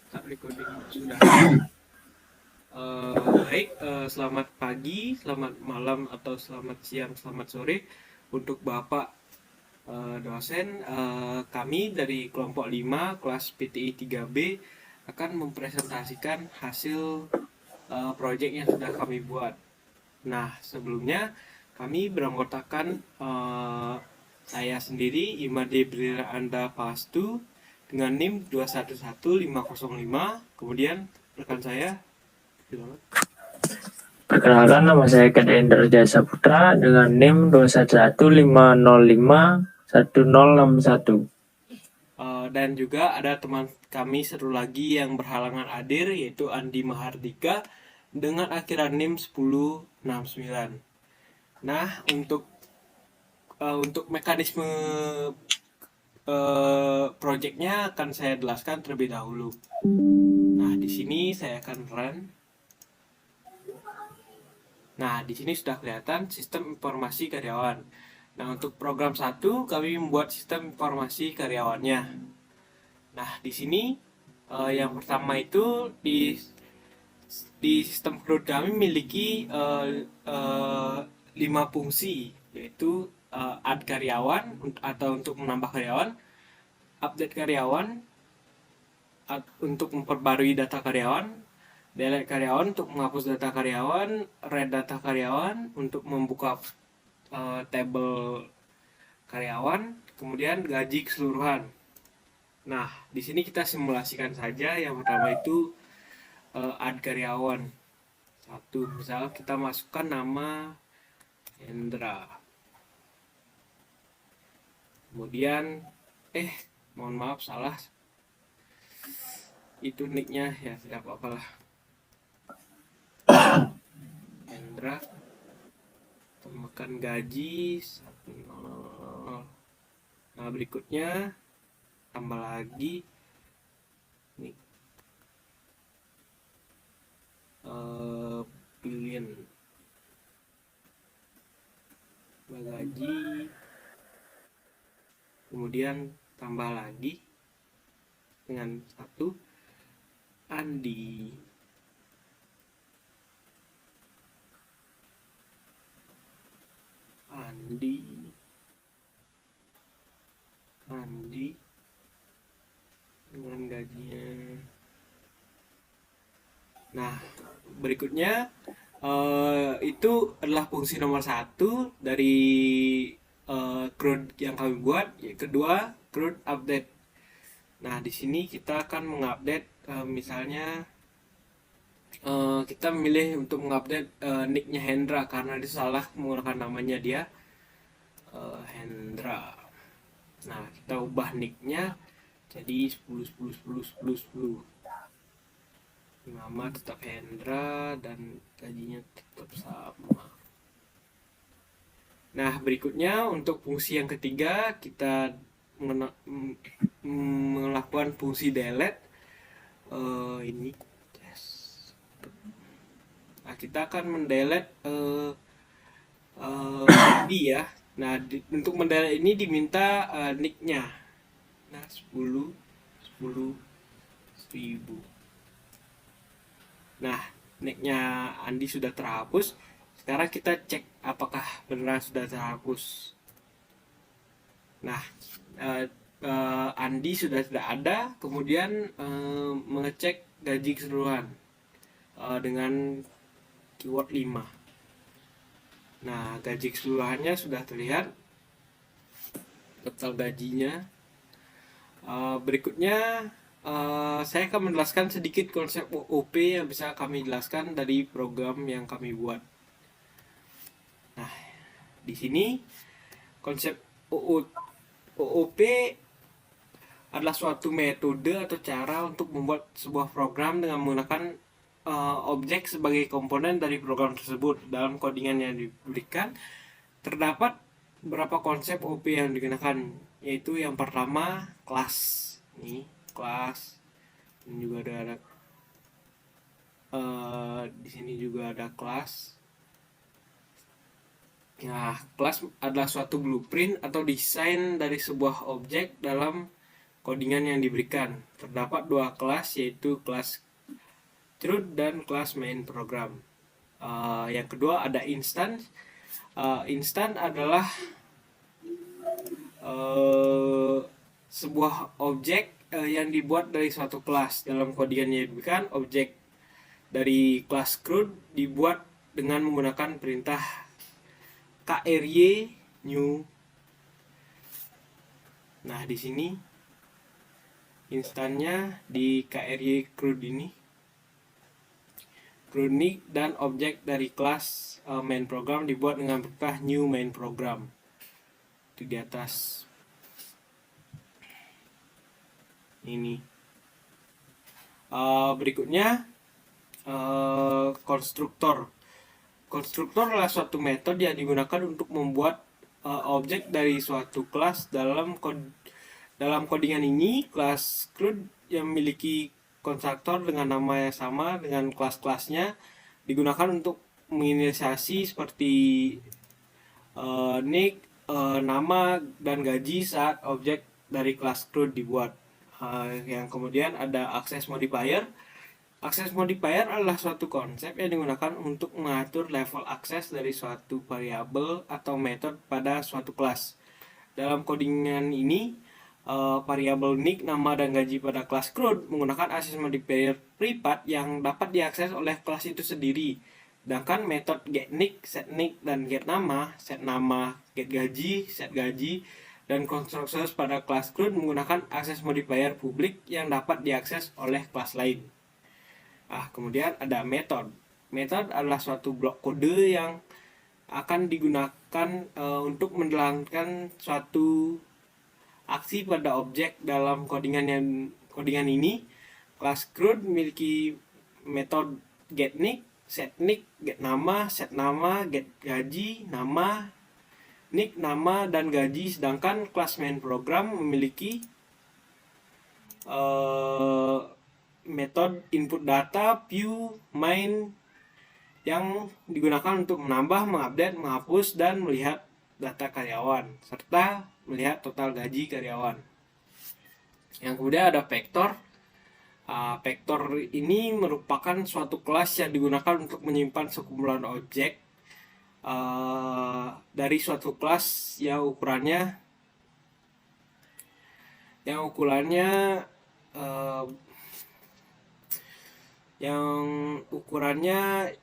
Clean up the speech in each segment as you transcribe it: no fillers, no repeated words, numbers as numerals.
Start recording sudah. Baik, selamat pagi, selamat malam, atau selamat siang, selamat sore untuk Bapak dosen. Kami dari kelompok 5 kelas PTI 3B akan mempresentasikan hasil proyek yang sudah kami buat. Nah, sebelumnya kami beranggotakan saya sendiri, Imade Brira Anda Pastu, dengan NIM 211505. Kemudian rekan saya, silakan. Perkenalkan, nama saya Hendra Jasa Putra dengan NIM 21150511061. Dan juga ada teman kami satu lagi yang berhalangan hadir, yaitu Andi Mahardika dengan akhiran NIM 1069. Nah, untuk mekanisme proyeknya akan saya jelaskan terlebih dahulu. Nah, di sini saya akan run. Nah, di sini sudah kelihatan sistem informasi karyawan. Nah, untuk program 1 kami membuat sistem informasi karyawannya. Nah, di sini yang pertama itu di sistem cloud kami memiliki 5 fungsi, yaitu add karyawan atau untuk menambah karyawan, update karyawan untuk memperbarui data karyawan, delete karyawan untuk menghapus data karyawan, read data karyawan untuk membuka tabel karyawan, kemudian gaji keseluruhan. Nah, di sini kita simulasikan saja. Yang pertama itu add karyawan. Satu, misal kita masukkan nama Hendra. Kemudian, mohon maaf salah. Itu nicknya ya, tidak apa-apa lah. Hendra. Makan gaji 100. Nah, berikutnya tambah lagi nih pilihan gaji, kemudian tambah lagi dengan 1 Andi. Dengan gajinya. Nah, berikutnya itu adalah fungsi nomor 1 dari CRUD yang kami buat. Yang kedua, CRUD update. Nah, di sini kita akan mengupdate misalnya kita memilih untuk mengupdate nicknya Hendra karena dia salah menggunakan namanya dia Hendra. Nah, kita ubah nicknya jadi 10 nama tetap Hendra dan gajinya tetap sama. Nah, berikutnya untuk fungsi yang ketiga kita melakukan fungsi delete. Ini nah, kita akan mendelete tadi ya. Nah, untuk mendelete ini diminta nicknya. Nah, 10.000. Nah, nicknya Andi sudah terhapus. Sekarang kita cek apakah benar sudah terhapus. Nah, Andi sudah tidak ada. Kemudian mengecek gaji keseluruhan dengan keyword 5. Nah, gaji keseluruhannya sudah terlihat, total gajinya. Berikutnya saya akan menjelaskan sedikit konsep OOP yang bisa kami jelaskan dari program yang kami buat. Nah, di sini konsep OOP adalah suatu metode atau cara untuk membuat sebuah program dengan menggunakan objek sebagai komponen dari program tersebut. Dalam codingan yang diberikan terdapat beberapa konsep OP yang digunakan, yaitu yang pertama kelas. Ini kelas, ini juga ada di sini juga ada kelas. Nah, kelas adalah suatu blueprint atau desain dari sebuah objek dalam codingan yang diberikan. Terdapat dua kelas, yaitu kelas CRUD dan kelas main program. Yang kedua ada instance. Instance adalah sebuah objek yang dibuat dari suatu kelas. Dalam codingan yang diberikan, objek dari kelas CRUD dibuat dengan menggunakan perintah kry new. Nah, di sini instannya di kry CRUD ini. CRUD ini dan objek dari kelas main program dibuat dengan perintah new main program. Itu di atas ini. Berikutnya konstruktor. Konstruktor adalah suatu metode yang digunakan untuk membuat objek dari suatu kelas. Dalam codingan ini, kelas CRUD yang memiliki konstruktor dengan nama yang sama dengan kelas-kelasnya digunakan untuk menginisiasi seperti nick, nama, dan gaji saat objek dari kelas CRUD dibuat. Yang kemudian ada access modifier. Access modifier adalah suatu konsep yang digunakan untuk mengatur level akses dari suatu variabel atau metode pada suatu kelas. Dalam codingan ini, variabel nick, nama, dan gaji pada kelas CRUD menggunakan access modifier privat yang dapat diakses oleh kelas itu sendiri. Sedangkan metode getNick, setNick, dan getNama, get gaji, dan konstruktor pada kelas CRUD menggunakan access modifier publik yang dapat diakses oleh kelas lain. Kemudian ada method. Method adalah suatu blok kode yang akan digunakan untuk menjalankan suatu aksi pada objek. Dalam codingan ini, kelas CRUD memiliki metode getNick, setNick, getNama, setNama, getGaji, nama, nick, nama, dan gaji. Sedangkan kelas main program memiliki metode input data, view, main yang digunakan untuk menambah, mengupdate, menghapus, dan melihat data karyawan, serta melihat total gaji karyawan. Yang kemudian ada vector. Vector ini merupakan suatu kelas yang digunakan untuk menyimpan sekumpulan objek dari suatu kelas yang ukurannya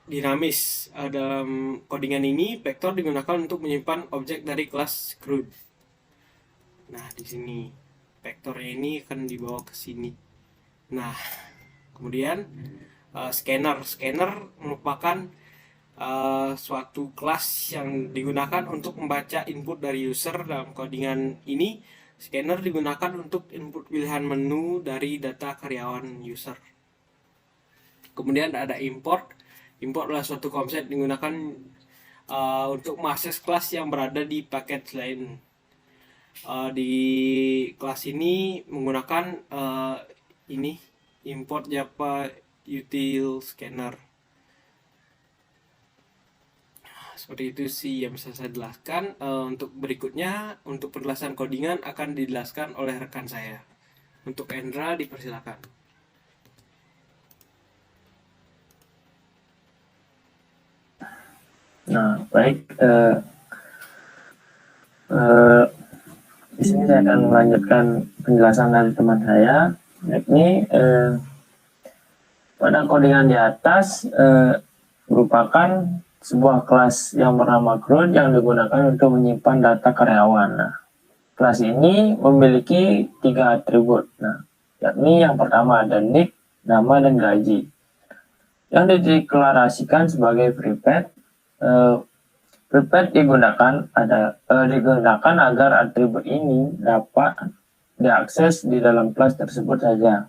dinamis. Dalam codingan ini, vektor digunakan untuk menyimpan objek dari kelas CRUD. Nah, di sini vektornya ini akan dibawa ke sini. Nah, kemudian scanner. Scanner merupakan suatu kelas yang digunakan untuk membaca input dari user. Dalam codingan ini, scanner digunakan untuk input pilihan menu dari data karyawan user. Kemudian ada import. Import adalah suatu konsep digunakan untuk mengakses kelas yang berada di paket lain. Di kelas ini menggunakan import Java util scanner. Seperti itu sih yang bisa saya jelaskan. Untuk berikutnya, untuk penjelasan codingan akan dijelaskan oleh rekan saya. Untuk Endra, dipersilakan. Nah, baik. Di sini saya akan melanjutkan penjelasan dari teman saya, yakni pada codingan di atas merupakan sebuah kelas yang bernama CRUD yang digunakan untuk menyimpan data karyawan. Nah, kelas ini memiliki 3 atribut. Nah, yakni yang pertama ada nick, nama, dan gaji, yang dideklarasikan sebagai private. Private digunakan agar atribut ini dapat diakses di dalam kelas tersebut saja.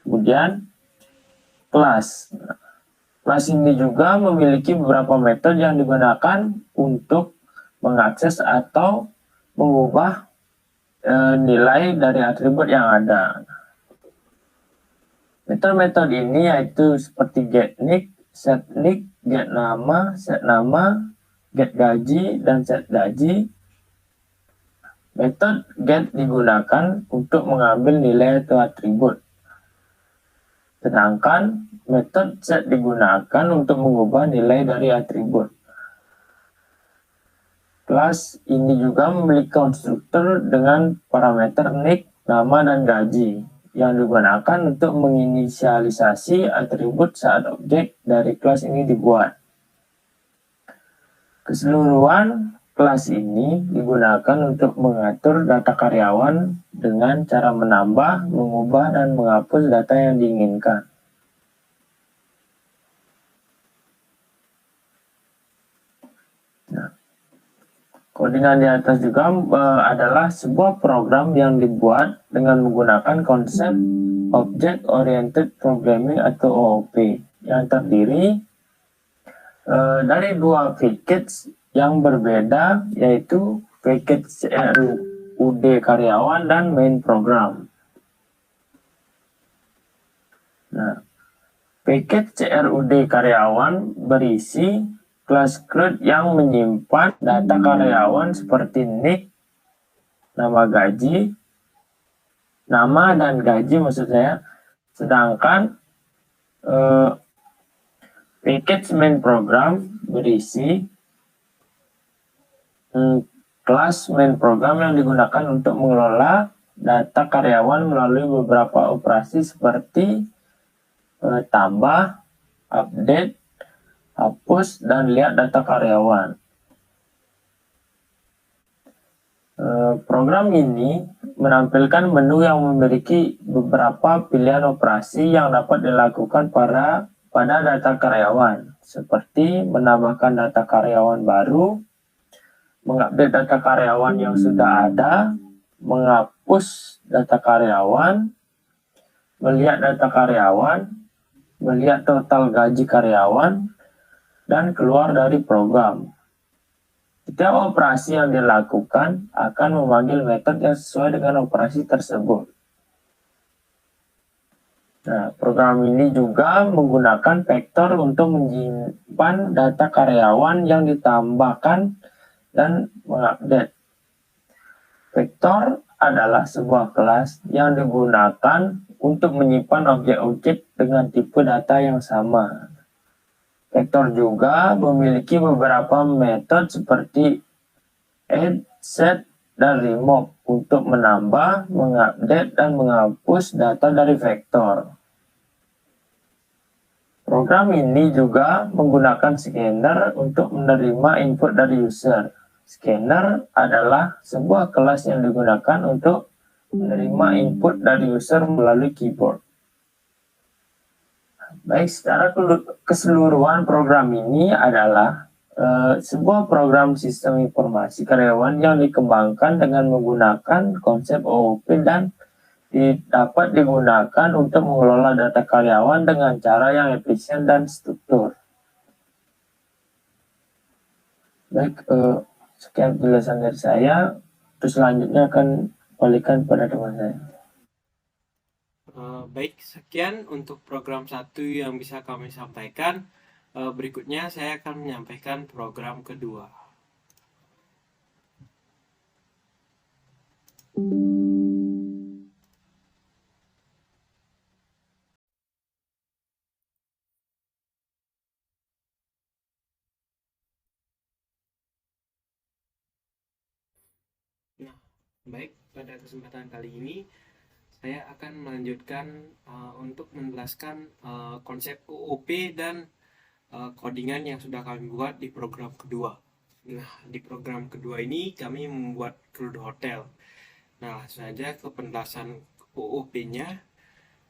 Kemudian kelas. Kelas ini juga memiliki beberapa metode yang digunakan untuk mengakses atau mengubah nilai dari atribut yang ada. Metode-metode ini yaitu seperti getNick, setNick, getNama, setNama, getGaji, dan setGaji. Metode get digunakan untuk mengambil nilai atau atribut. Sedangkan metode set digunakan untuk mengubah nilai dari atribut. Kelas ini juga memiliki konstruktor dengan parameter nick, nama, dan gaji yang digunakan untuk menginisialisasi atribut saat objek dari kelas ini dibuat. Keseluruhan kelas ini digunakan untuk mengatur data karyawan dengan cara menambah, mengubah, dan menghapus data yang diinginkan. Nah, codingan di atas juga adalah sebuah program yang dibuat dengan menggunakan konsep Object Oriented Programming atau OOP yang terdiri dari dua package yang berbeda, yaitu package CRUD karyawan dan main program. Nah, package CRUD karyawan berisi kelas CRUD yang menyimpan data karyawan seperti nick, nama gaji, nama dan gaji maksud saya. Sedangkan package main program berisi kelas main program yang digunakan untuk mengelola data karyawan melalui beberapa operasi seperti tambah, update, hapus, dan lihat data karyawan. Program ini menampilkan menu yang memiliki beberapa pilihan operasi yang dapat dilakukan pada data karyawan, seperti menambahkan data karyawan baru, mengupdate data karyawan yang sudah ada, menghapus data karyawan, melihat data karyawan, melihat total gaji karyawan, dan keluar dari program. Setiap operasi yang dilakukan akan memanggil metode yang sesuai dengan operasi tersebut. Nah, program ini juga menggunakan vektor untuk menyimpan data karyawan yang ditambahkan dan mengupdate. Vektor adalah sebuah kelas yang digunakan untuk menyimpan objek-objek dengan tipe data yang sama. Vektor juga memiliki beberapa metode seperti add, set, dan remove untuk menambah, mengupdate, dan menghapus data dari vektor. Program ini juga menggunakan scanner untuk menerima input dari user. Scanner adalah sebuah kelas yang digunakan untuk menerima input dari user melalui keyboard. Baik, secara keseluruhan program ini adalah sebuah program sistem informasi karyawan yang dikembangkan dengan menggunakan konsep OOP dan dapat digunakan untuk mengelola data karyawan dengan cara yang efisien dan struktur. Baik, sekian penjelasan dari saya. Terus selanjutnya akan kembalikan pada teman saya. Baik, sekian untuk program 1 yang bisa kami sampaikan. Berikutnya saya akan menyampaikan program kedua. Nah, baik, pada kesempatan kali ini saya akan melanjutkan untuk menjelaskan konsep OOP dan codingan yang sudah kami buat di program kedua. Nah, di program kedua ini kami membuat CRUD Hotel. Nah, langsung saja ke penjelasan OOP-nya.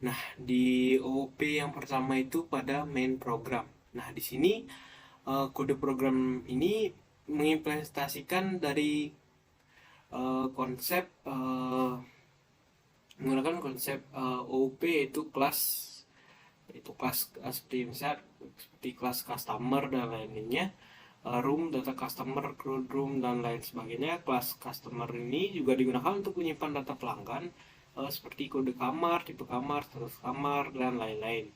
Nah, di OOP yang pertama itu pada main program. Nah, di sini kode program ini mengimplementasikan dari konsep menggunakan konsep OOP yaitu kelas seperti misalnya seperti kelas customer dan lainnya, room, data customer, CRUD room, dan lain sebagainya. Kelas customer ini juga digunakan untuk menyimpan data pelanggan seperti kode kamar, tipe kamar, status kamar, dan lain-lain.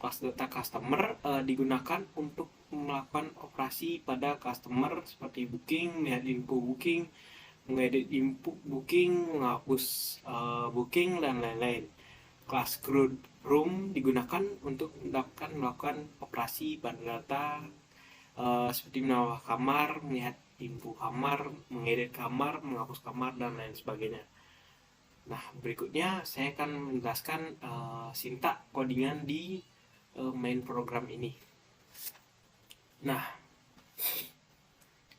Kelas data customer digunakan untuk melakukan operasi pada customer seperti booking, melihat info booking, mengedit input booking, menghapus booking, dan lain-lain. Kelas CRUD room digunakan untuk melakukan operasi pada data seperti menambah kamar, melihat info kamar, mengedit kamar, menghapus kamar, dan lain sebagainya. Nah, berikutnya saya akan menjelaskan sintak codingan di main program ini. Nah,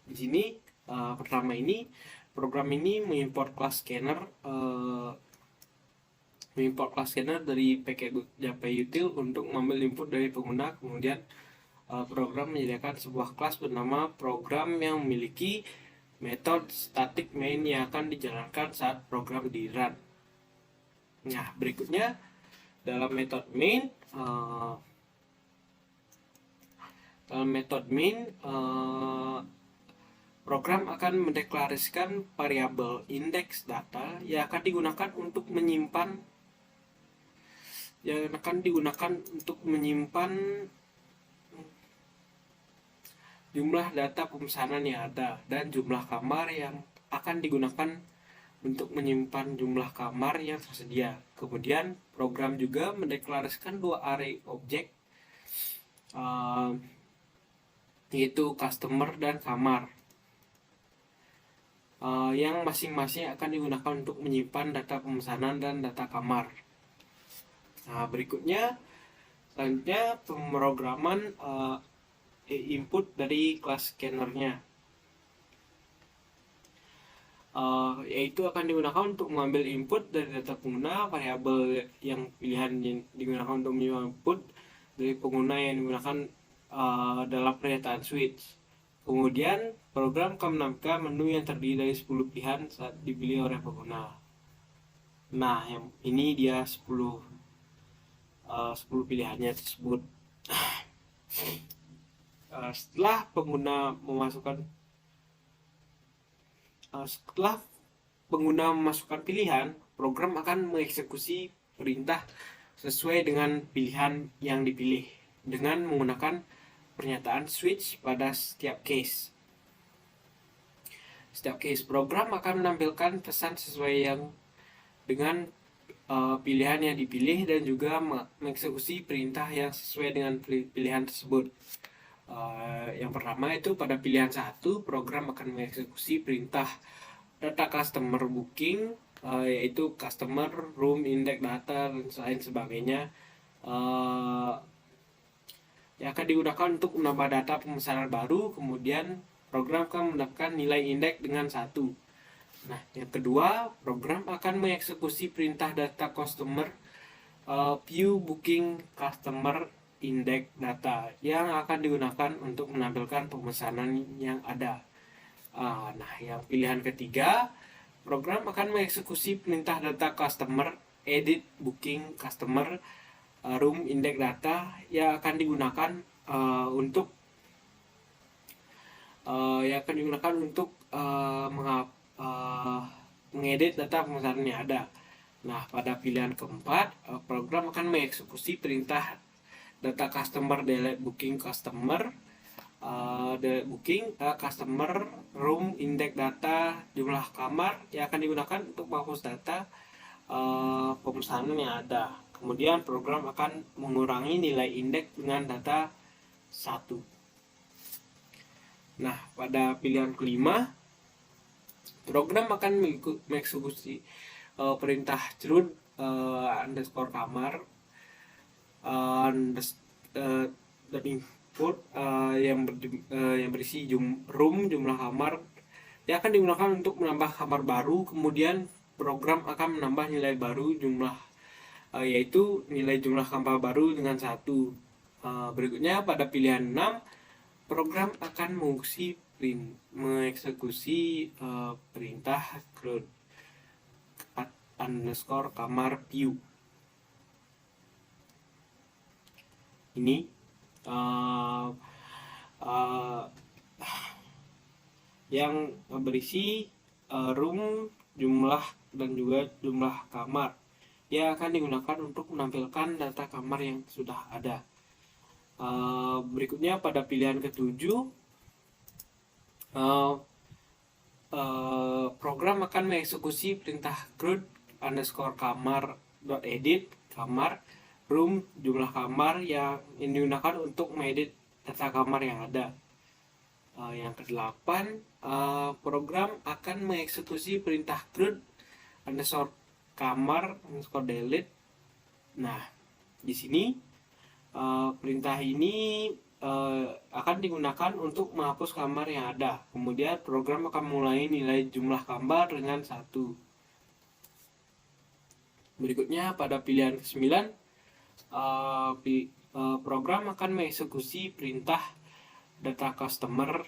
di sini pertama ini program ini mengimport kelas scanner dari paket Java Util untuk mengambil input dari pengguna. Kemudian program menyediakan sebuah kelas bernama program yang memiliki metode static main yang akan dijalankan saat program di run. Nah, berikutnya dalam metode main program akan mendeklarasikan variabel indeks data yang akan digunakan untuk menyimpan jumlah data pemesanan yang ada dan jumlah kamar yang akan digunakan untuk menyimpan jumlah kamar yang tersedia. Kemudian program juga mendeklarasikan dua array objek yaitu customer dan kamar yang masing-masing akan digunakan untuk menyimpan data pemesanan dan data kamar. Nah, selanjutnya pemrograman input dari kelas scannernya, yaitu akan digunakan untuk mengambil input dari data pengguna. Variabel yang pilihan yang digunakan untuk mengambil input dari pengguna yang digunakan dalam pernyataan switch. Kemudian program akan menampilkan menu yang terdiri dari 10 pilihan saat dipilih oleh pengguna. Nah, yang ini dia 10 pilihannya tersebut. Setelah pengguna memasukkan pilihan, program akan mengeksekusi perintah sesuai dengan pilihan yang dipilih dengan menggunakan pernyataan switch pada setiap case. Setiap case program akan menampilkan pesan sesuai yang dengan pilihan yang dipilih dan juga mengeksekusi perintah yang sesuai dengan pilihan tersebut. Yang pertama itu pada pilihan 1, program akan mengeksekusi perintah data customer booking, yaitu customer, room, index data, dan lain sebagainya, yang akan digunakan untuk menambah data pemesanan baru. Kemudian program akan mendapatkan nilai indeks dengan 1. Nah, yang kedua, program akan mengeksekusi perintah data customer, view booking customer index data yang akan digunakan untuk menampilkan pemesanan yang ada. Nah, yang pilihan ketiga, program akan mengeksekusi perintah data customer, edit booking customer, room index data yang akan digunakan untuk mengedit data pemesanan yang ada. Nah, pada pilihan keempat, program akan mengeksekusi perintah data customer, delete booking customer, customer, room, index data, jumlah kamar yang akan digunakan untuk menghapus data pemesanan yang ada. Kemudian program akan mengurangi nilai indeks dengan data 1. Nah, pada pilihan kelima, program akan mengeksekusi perintah CRUD underscore kamar dan input yang berisi room, jumlah kamar yang akan digunakan untuk menambah kamar baru. Kemudian program akan menambah nilai baru yaitu nilai jumlah kamar baru dengan 1. Berikutnya pada pilihan 6, program akan mengeksekusi perintah CRUD underscore kamar view. Ini yang berisi room, jumlah, dan juga jumlah kamar yang akan digunakan untuk menampilkan data kamar yang sudah ada. Berikutnya pada pilihan ketujuh, program akan mengeksekusi perintah CRUD underscore kamar dot edit kamar room jumlah kamar yang digunakan untuk mengedit data kamar yang ada. Yang kedelapan, program akan mengeksekusi perintah CRUD underscore kamar underscore delete. Nah, di sini perintah ini akan digunakan untuk menghapus kamar yang ada. Kemudian program akan mulai nilai jumlah kamar dengan 1. Berikutnya pada pilihan ke-9, program akan mengeksekusi perintah data customer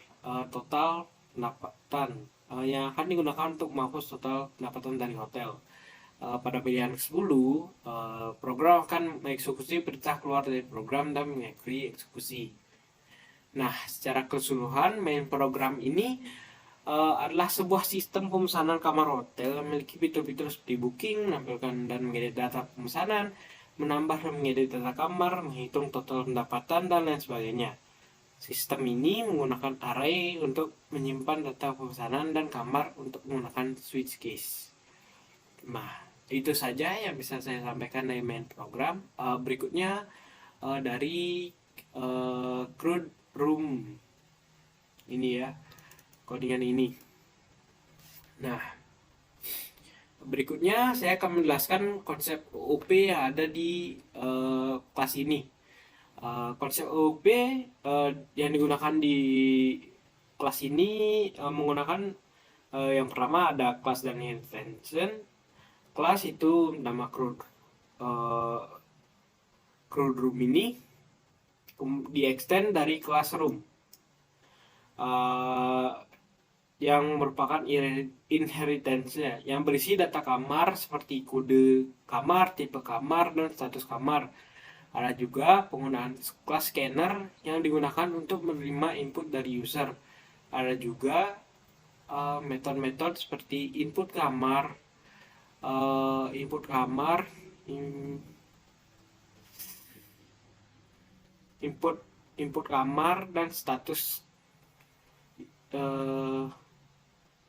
total pendapatan yang akan digunakan untuk menghapus total pendapatan dari hotel. Pada pilihan ke-10, program akan mengeksekusi perintah keluar dari program dan mengakhiri eksekusi. Nah, secara keseluruhan main program ini adalah sebuah sistem pemesanan kamar hotel yang memiliki fitur-fitur seperti booking, menampilkan dan mengedit data pemesanan, menambah dan mengedit data kamar, menghitung total pendapatan, dan lain sebagainya. Sistem ini menggunakan array untuk menyimpan data pemesanan dan kamar untuk menggunakan switch case. Nah, itu saja yang bisa saya sampaikan dari main program. Berikutnya dari CRUD room ini ya, codingan ini. Nah, berikutnya saya akan menjelaskan konsep OOP yang ada di kelas ini. Konsep OOP yang digunakan di kelas ini menggunakan yang pertama ada class dan invention. Kelas itu nama CRUD room ini di extend dari classroom yang merupakan inheritance-nya yang berisi data kamar seperti kode kamar, tipe kamar, dan status kamar. Ada juga penggunaan kelas scanner yang digunakan untuk menerima input dari user. Ada juga metode-metode seperti input kamar, input kamar dan status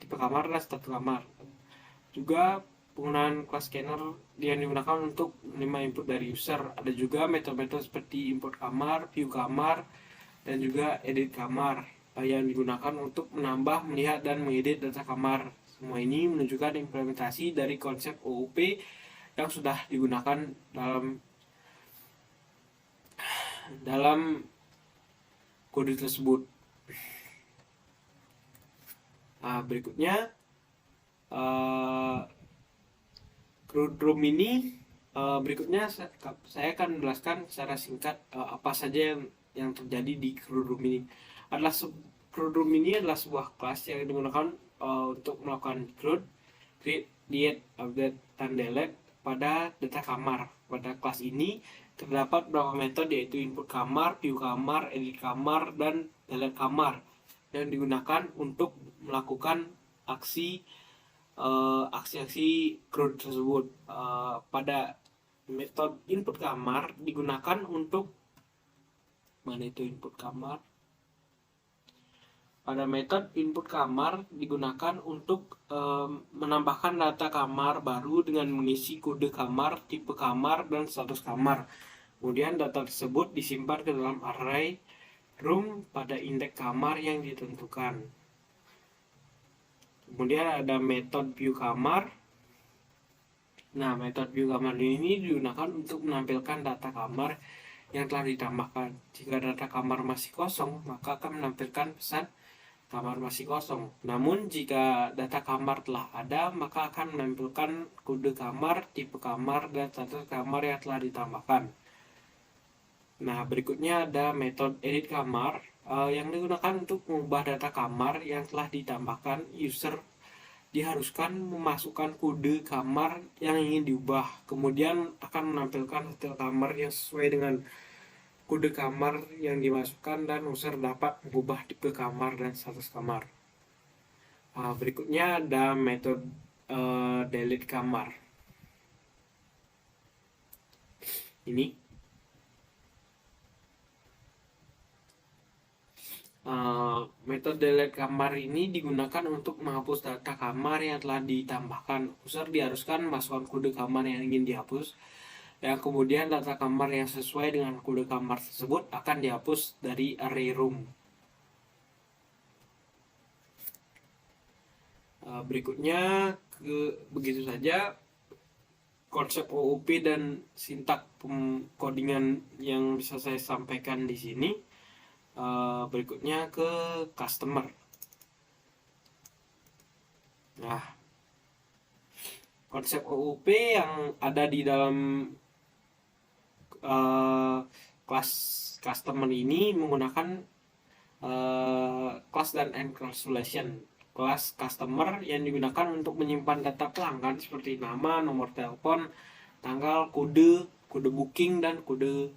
tipe kamar dan status kamar. Juga penggunaan kelas scanner yang digunakan untuk menerima input dari user. Ada juga metode-metode seperti input kamar, view kamar, dan juga edit kamar yang digunakan untuk menambah, melihat, dan mengedit data kamar. Semua ini menunjukkan implementasi dari konsep OOP yang sudah digunakan dalam kode tersebut. Berikutnya CRUD room ini berikutnya saya akan menjelaskan secara singkat apa saja yang terjadi di CRUD room ini. CRUD room ini adalah sebuah kelas yang digunakan untuk melakukan CRUD, create, delete, update, dan delete pada data kamar. Pada kelas ini terdapat beberapa metode yaitu input kamar, view kamar, edit kamar, dan delete kamar yang digunakan untuk melakukan aksi CRUD tersebut. Pada metode input kamar digunakan untuk pada metode input kamar digunakan untuk menambahkan data kamar baru dengan mengisi kode kamar, tipe kamar, dan status kamar. Kemudian data tersebut disimpan ke dalam array room pada indeks kamar yang ditentukan. Kemudian ada metode view kamar. Nah, metode view kamar ini digunakan untuk menampilkan data kamar yang telah ditambahkan. Jika data kamar masih kosong, maka akan menampilkan pesan kamar masih kosong. Namun jika data kamar telah ada, maka akan menampilkan kode kamar, tipe kamar, dan status kamar yang telah ditambahkan. Nah, berikutnya ada metode edit kamar yang digunakan untuk mengubah data kamar yang telah ditambahkan. User diharuskan memasukkan kode kamar yang ingin diubah, kemudian akan menampilkan detail kamar yang sesuai dengan kode kamar yang dimasukkan, dan user dapat mengubah tipe kamar dan status kamar. Berikutnya ada metode delete kamar. Ini Metode delete kamar ini digunakan untuk menghapus data kamar yang telah ditambahkan. User diharuskan masukkan kode kamar yang ingin dihapus, yang kemudian data kamar yang sesuai dengan kode kamar tersebut akan dihapus dari array room. Berikutnya begitu saja konsep OOP dan sintak codingan yang bisa saya sampaikan di sini. Berikutnya ke customer. Nah, konsep OOP yang ada di dalam kelas customer ini menggunakan class dan encapsulation. Kelas customer yang digunakan untuk menyimpan data pelanggan seperti nama, nomor telepon, tanggal, kode booking, dan kode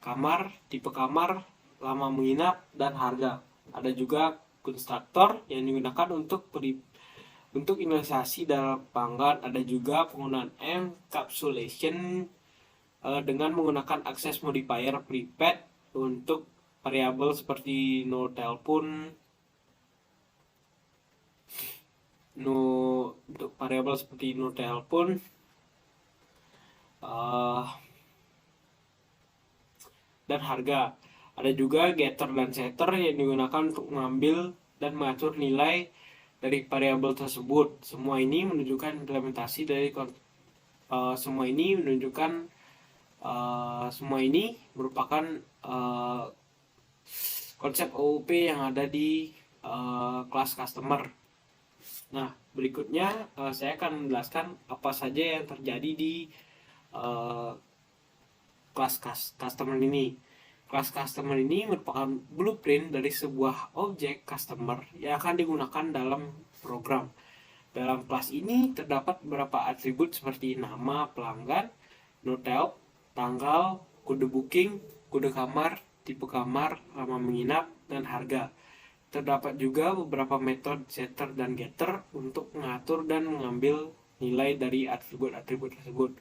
kamar, tipe kamar, lama menginap, dan harga. Ada juga konstruktor yang digunakan untuk inisiasi dalam pelanggan. Ada juga penggunaan encapsulation dengan menggunakan access modifier prepaid untuk variabel seperti no telepon, untuk variabel seperti no telepon, dan harga. Ada juga getter dan setter yang digunakan untuk mengambil dan mengatur nilai dari variabel tersebut. Semua ini menunjukkan implementasi dari semua ini merupakan konsep OOP yang ada di kelas customer. Nah, berikutnya saya akan menjelaskan apa saja yang terjadi di kelas customer ini. Kelas customer ini merupakan blueprint dari sebuah objek customer yang akan digunakan dalam program. Dalam kelas ini terdapat beberapa atribut seperti nama pelanggan, notel, tanggal, kode booking, kode kamar, tipe kamar, lama menginap, dan harga. Terdapat juga beberapa metode setter dan getter untuk mengatur dan mengambil nilai dari atribut-atribut tersebut.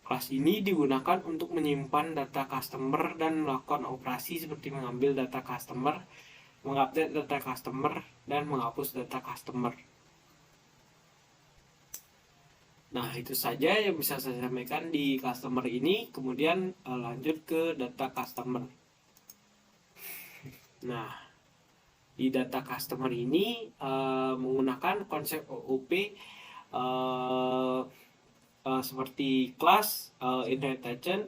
Kelas ini digunakan untuk menyimpan data customer dan melakukan operasi seperti mengambil data customer, mengupdate data customer, dan menghapus data customer. Nah, itu saja yang bisa saya sampaikan di customer ini. Kemudian lanjut ke data customer. Nah, di data customer ini menggunakan konsep OOP seperti class, inheritance,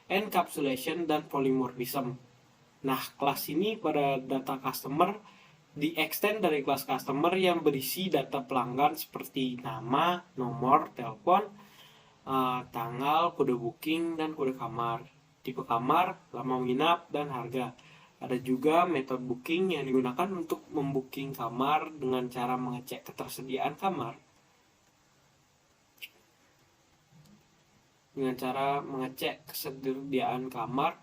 encapsulation, dan polymorphism. Nah, kelas ini pada data customer di-extend dari kelas customer yang berisi data pelanggan seperti nama, nomor telepon, tanggal, kode booking, dan kode kamar, tipe kamar, lama menginap, dan harga. Ada juga metode booking yang digunakan untuk membooking kamar dengan cara mengecek ketersediaan kamar. Dengan cara mengecek kesediaan kamar.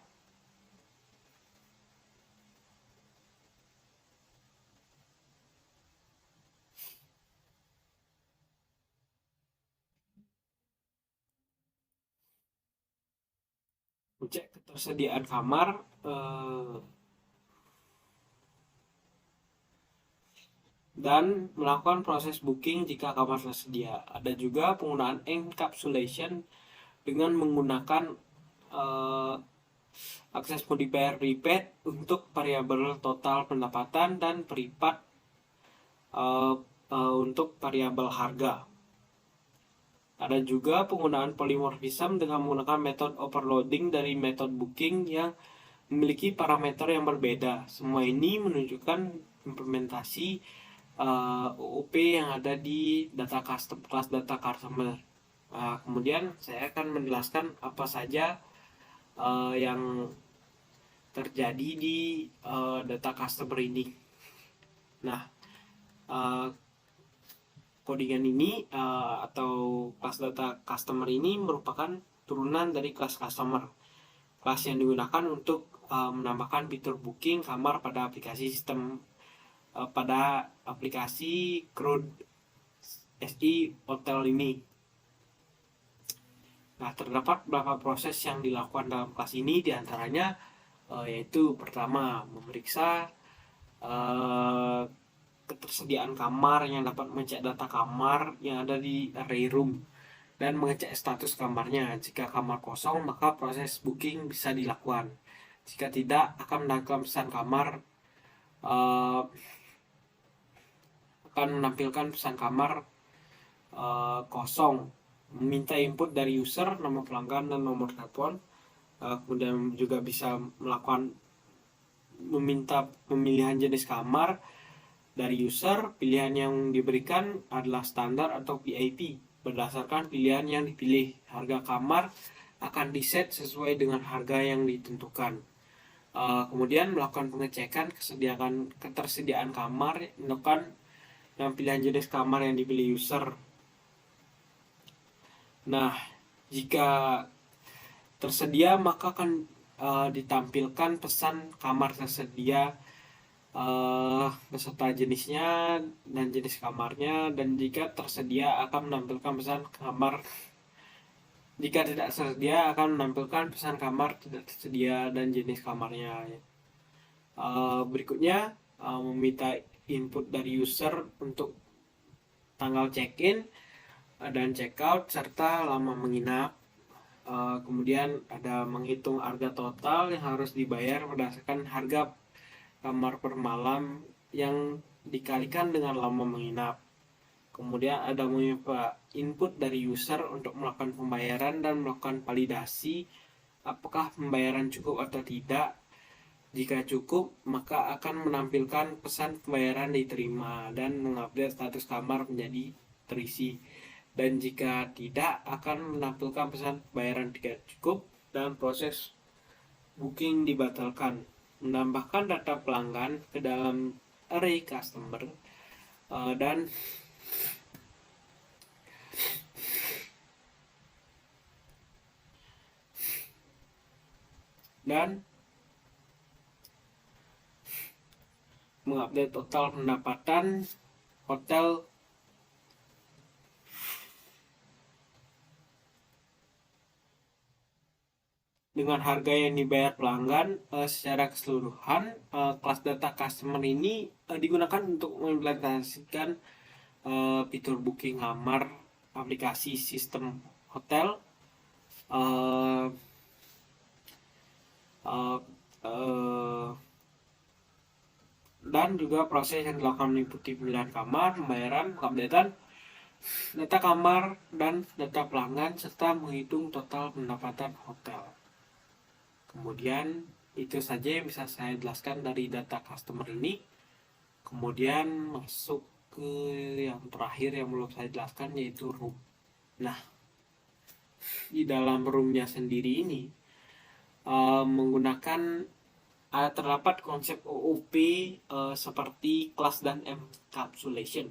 Mengecek ketersediaan kamar dan melakukan proses booking jika kamar tersedia. Ada juga penggunaan encapsulation dengan menggunakan access modifier prepaid untuk variabel total pendapatan dan privat untuk variabel harga. Ada juga penggunaan polymorphism dengan menggunakan metode overloading dari metode booking yang memiliki parameter yang berbeda. Semua ini menunjukkan implementasi OOP yang ada di kelas data customer. Kemudian saya akan menjelaskan apa saja yang terjadi di data customer ini. Nah, codingan ini atau kelas data customer ini merupakan turunan dari kelas customer. Kelas yang digunakan untuk menambahkan fitur booking kamar pada aplikasi sistem pada aplikasi Crowd SI Hotel ini. Nah, terdapat beberapa proses yang dilakukan dalam kelas ini, diantaranya yaitu pertama memeriksa eh, ketersediaan kamar yang dapat mengecek data kamar yang ada di array room dan mengecek status kamarnya. Jika kamar kosong, maka proses booking bisa dilakukan. Jika tidak, akan menampilkan pesan kamar eh, akan menampilkan pesan kamar kosong, meminta input dari user, nama pelanggan dan nomor telepon. Kemudian juga bisa melakukan meminta pemilihan jenis kamar dari user. Pilihan yang diberikan adalah standar atau VIP. Berdasarkan pilihan yang dipilih, harga kamar akan diset sesuai dengan harga yang ditentukan. Kemudian melakukan pengecekan ketersediaan kamar, menekan yang pilihan jenis kamar yang dipilih user. Nah, jika tersedia maka akan ditampilkan pesan kamar tersedia beserta jenisnya dan jenis kamarnya, dan jika tersedia akan menampilkan pesan kamar. Jika tidak tersedia akan menampilkan pesan kamar tidak tersedia dan jenis kamarnya. Berikutnya meminta input dari user untuk tanggal check-in dan check-out serta lama menginap. Kemudian ada menghitung harga total yang harus dibayar berdasarkan harga kamar per malam yang dikalikan dengan lama menginap. Kemudian ada meminta input dari user untuk melakukan pembayaran dan melakukan validasi apakah pembayaran cukup atau tidak. Jika cukup, maka akan menampilkan pesan pembayaran diterima dan mengupdate status kamar menjadi terisi. Dan jika tidak, akan menampilkan pesan pembayaran tidak cukup dan proses booking dibatalkan. Menambahkan data pelanggan ke dalam array customer dan mengupdate total pendapatan hotel dengan harga yang dibayar pelanggan secara keseluruhan. Kelas data customer ini digunakan untuk mengimplementasikan fitur booking kamar aplikasi sistem hotel. Dan juga proses yang dilakukan meliputi pemilihan kamar, pembayaran, pengupdatean data kamar dan data pelanggan serta menghitung total pendapatan hotel. Kemudian itu saja yang bisa saya jelaskan dari data customer ini. Kemudian masuk ke yang terakhir yang belum saya jelaskan, yaitu room. Nah, di dalam roomnya sendiri ini menggunakan terdapat konsep OOP seperti class dan encapsulation.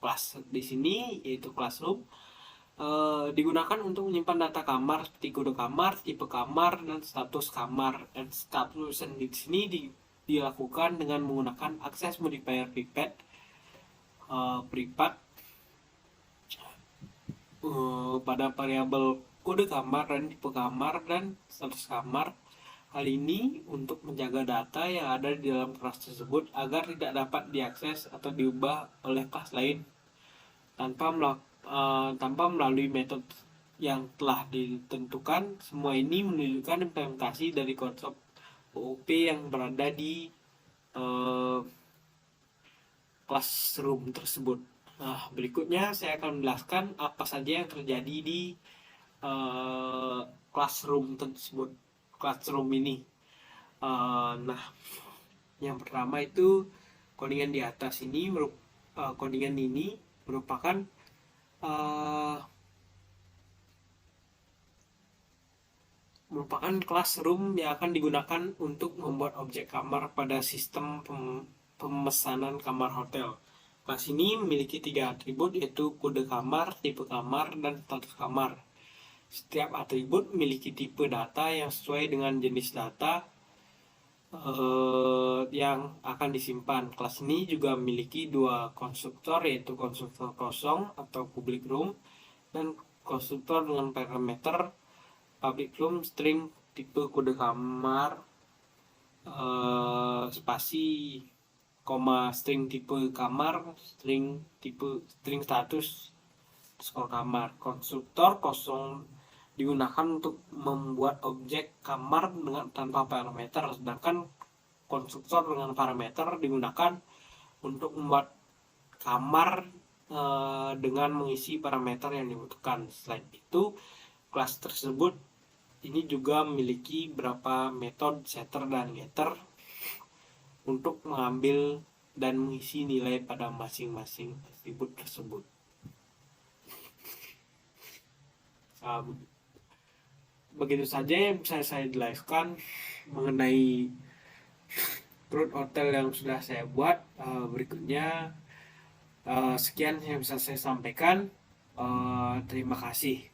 Class di sini yaitu classroom digunakan untuk menyimpan data kamar seperti kode kamar, tipe kamar, dan status kamar. Encapsulation di sini dilakukan dengan menggunakan access modifier privat pada variabel kode kamar dan tipe kamar dan status kamar. Hal ini untuk menjaga data yang ada di dalam kelas tersebut agar tidak dapat diakses atau diubah oleh kelas lain tanpa melalui metode yang telah ditentukan. Semua ini menunjukkan implementasi dari konsep OOP yang berada di classroom tersebut. Nah, berikutnya saya akan menjelaskan apa saja yang terjadi di classroom tersebut. Classroom ini. Nah, yang pertama itu codingan di atas ini codingan ini merupakan classroom yang akan digunakan untuk membuat objek kamar pada sistem pemesanan kamar hotel. Kelas ini memiliki 3 atribut, yaitu kode kamar, tipe kamar, dan status kamar. Setiap atribut memiliki tipe data yang sesuai dengan jenis data yang akan disimpan. Kelas ini juga memiliki 2 konstruktor, yaitu konstruktor kosong atau public room dan konstruktor dengan parameter public room, string, tipe kode kamar, spasi string tipe kamar, string status, skor kamar. Konstruktor kosong digunakan untuk membuat objek kamar tanpa parameter, sedangkan konstruktor dengan parameter digunakan untuk membuat kamar dengan mengisi parameter yang dibutuhkan. Selain itu, kelas tersebut ini juga memiliki beberapa metode setter dan getter untuk mengambil dan mengisi nilai pada masing-masing atribut tersebut. Begitu saja yang bisa saya jelaskan mengenai CRUD hotel yang sudah saya buat. Berikutnya sekian yang bisa saya sampaikan. Terima kasih.